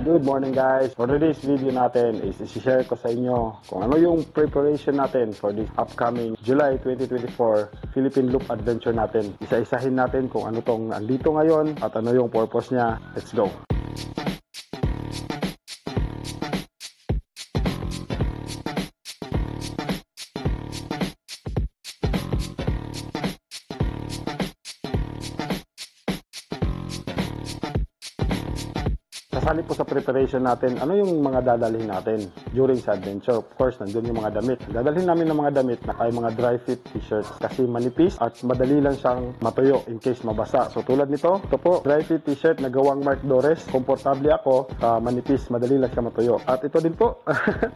Good morning guys! For today's video natin is isi-share ko sa inyo kung ano yung preparation natin for this upcoming July 2024 Philippine Loop Adventure natin. Isa-isahin natin kung ano tong andito ngayon at ano yung purpose niya. Let's go! Kasali po sa preparation natin, ano yung mga dadalhin natin during sa adventure. Of course, nandun yung mga damit. Dadalhin namin ng mga damit na ay mga dry fit t-shirts kasi manipis at madali lang siyang matuyo in case mabasa. So tulad nito, ito po, dry fit t-shirt na gawang Mark Dores. Komportable ako, manipis, madali lang siya matuyo. At ito din po,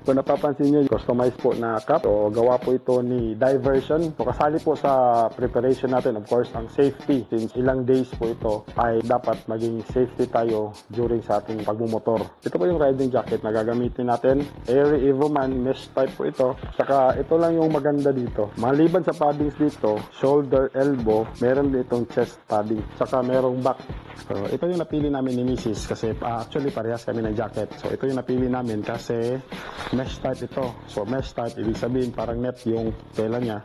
kung napapansin nyo, customize po na cup. So gawa po ito ni Diversion. So kasali po sa preparation natin, of course, ang safety. Since ilang days po ito ay dapat maging safety tayo during sa ating pagmumotor. Ito po yung riding jacket na gagamitin natin. Airy Evoman mesh type po ito. Saka ito lang yung maganda dito. Maliban sa paddings dito, shoulder, elbow, meron ditong chest padding. Saka merong back. So ito yung napili namin ni Mrs. kasi actually parehas kami ng jacket. So ito yung napili namin kasi mesh type ito. So mesh type, ibig sabihin parang net yung tela niya.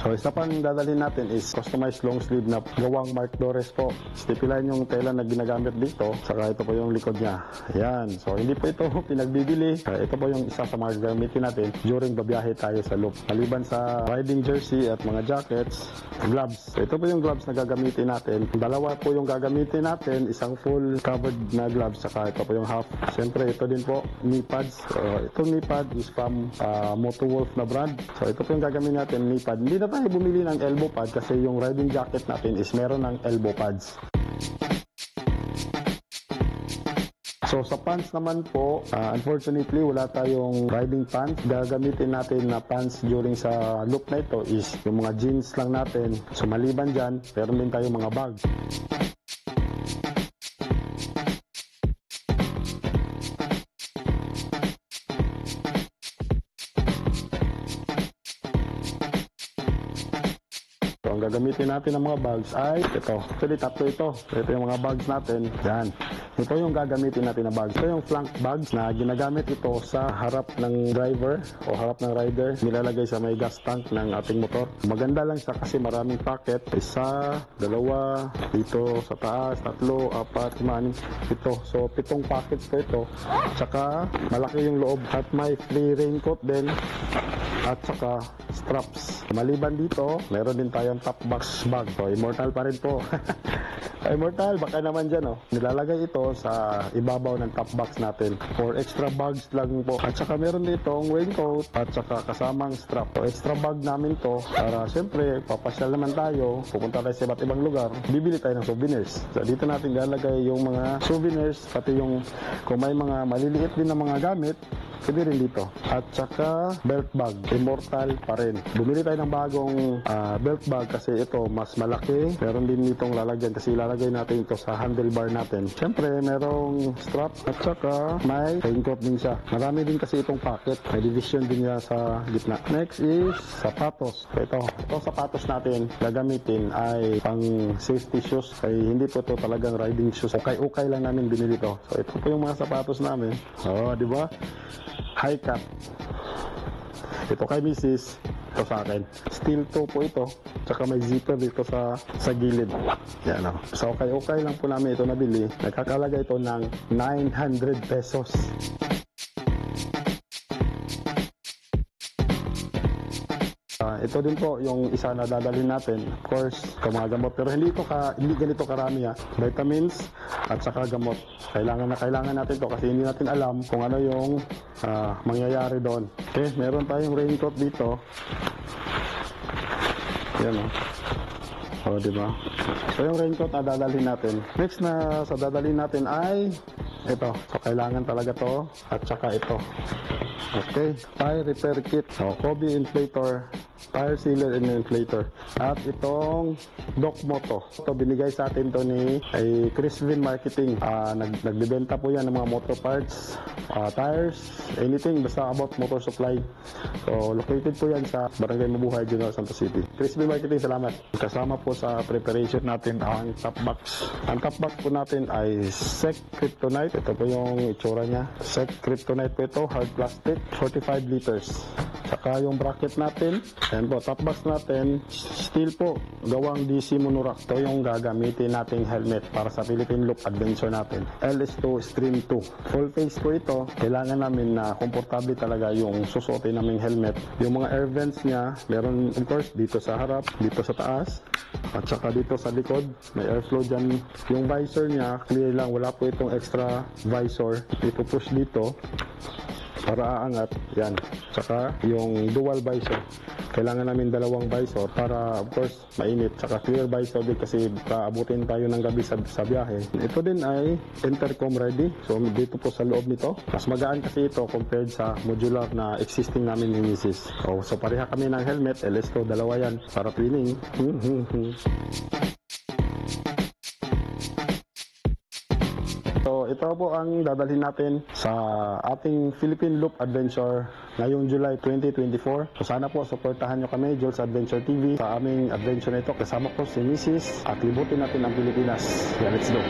So, isa pang dadalhin natin is customized long sleeve na gawang Mark Dores po. Stipilan yung tela na ginagamit dito. Saka ito po yung likod niya. Ayan. So, hindi po ito pinagbibili. Ito po yung isa sa mga gamitin natin during babiyahe tayo sa loop. Maliban sa riding jersey at mga jackets, gloves. So, ito po yung gloves na gagamitin natin. Dalawa po yung gagamitin natin. Isang full covered na gloves. Saka ito po yung half. Siyempre, ito din po, knee pads. Itong knee pad is from Moto Wolf na brand. So, ito po yung gagamitin natin, knee pad. Hindi na tayo bumili ng elbow pad kasi yung riding jacket natin is meron ng elbow pads. So sa pants naman po, unfortunately wala tayong riding pants. Gagamitin natin na pants during sa loop na ito is yung mga jeans lang natin. So maliban dyan, meron din tayong mga bag. So, ang gagamitin natin ng mga bags ay ito. Actually, tatlo ito. Ito yung mga bags natin. Yan. Ito yung gagamitin natin na bags. Ito yung flank bags na ginagamit ito sa harap ng driver o harap ng rider. Nilalagay sa may gas tank ng ating motor. Maganda lang siya kasi maraming pocket. Isa, dalawa, dito sa taas, tatlo, apat, lima, ito. So, 7 pockets po ito. Tsaka, malaki yung loob. At may free raincoat din. At saka straps. Maliban dito, meron din tayong top box bag. So, immortal pa rin po. Immortal, baka naman dyan, oh. Nilalagay ito sa ibabaw ng top box natin. For extra bags lang po. At saka meron ditong raincoat at saka kasamang strap. So, extra bag namin to para siyempre, papasyal naman tayo. Pupunta tayo sa iba't ibang lugar. Bibili tayo ng souvenirs. So, dito natin lalagay yung mga souvenirs. Pati yung, kung may mga maliliit din na mga gamit, pwede rin dito. At saka belt bag. Immortal pa rin. Bumili tayo ng bagong belt bag kasi ito mas malaki. Meron din itong lalagyan kasi ilalagay natin ito sa handlebar natin. Siyempre, merong strap at saka may raincoat din siya. Marami din kasi itong pocket. May division din niya sa gitna. Next is sapatos. Ito sapatos natin gagamitin ay pang safety shoes. Kaya hindi po ito talagang riding shoes. Okay lang namin binili ito. So, ito po yung mga sapatos namin. Oh, di ba? High cut. Ito kay Mrs. Ito sa akin. Steel toe po ito. Tsaka may zipper dito sa gilid. Yan o. So okay lang po namin ito nabili. Nagkakalaga ito ng 900 pesos. Ito din po yung isa na dadalhin natin. Of course, gamot. Pero hindi ganito karami ha. Vitamins at saka gamot. Kailangan natin to kasi hindi natin alam kung ano yung mangyayari doon. Okay, meron tayong raincoat dito. Yan o. Diba? So yung raincoat na dadalhin natin. Next na sa dadalhin natin ay ito. So kailangan talaga to at saka ito. Okay, tire repair kit. So, Kobe inflator. tire sealer and inflator. At itong dock moto. Ito binigay sa atin to ni Chrisvin Marketing. Nagbebenta po yan ng mga motor parts, tires, anything basta about motor supply. So located po yan sa Barangay Mabuhay, General Santos City. Chrisvin Marketing, salamat. Kasama po sa preparation natin ang top box. Ang top box po natin ay SEC Kryptonite. Ito po yung itsura niya. SEC Kryptonite po ito, hard plastic, 45 liters. Saka yung bracket natin, ayan po, top box natin, steel po, gawang DC monorack. Ito yung gagamitin nating helmet para sa Philippine Loop Adventure natin. LS2 Stream 2. Full face po ito, kailangan namin na komportable talaga yung susuotin naming helmet. Yung mga air vents niya, meron of course dito sa harap, dito sa taas, at saka dito sa likod, may airflow dyan. Yung visor niya, clear lang, wala po itong extra visor. Dito push dito, para aangat, yan. Tsaka yung dual visor. Kailangan namin dalawang visor para of course mainit. Tsaka clear visor din kasi paabutin tayo ng gabi sa biyahe. Ito din ay intercom ready. So dito po sa loob nito. Mas magaan kasi ito compared sa modular na existing namin ni Mrs. So pareha kami ng helmet. LS2, dalawa yan para twinning. So ito po ang dadalhin natin sa ating Philippine Loop Adventure ngayong July 2024. So sana po supportahan nyo kami, Jules Adventure TV, sa aming adventure na ito. Kasama po si Mrs. at libutin natin ang Pilipinas. Yeah, let's go!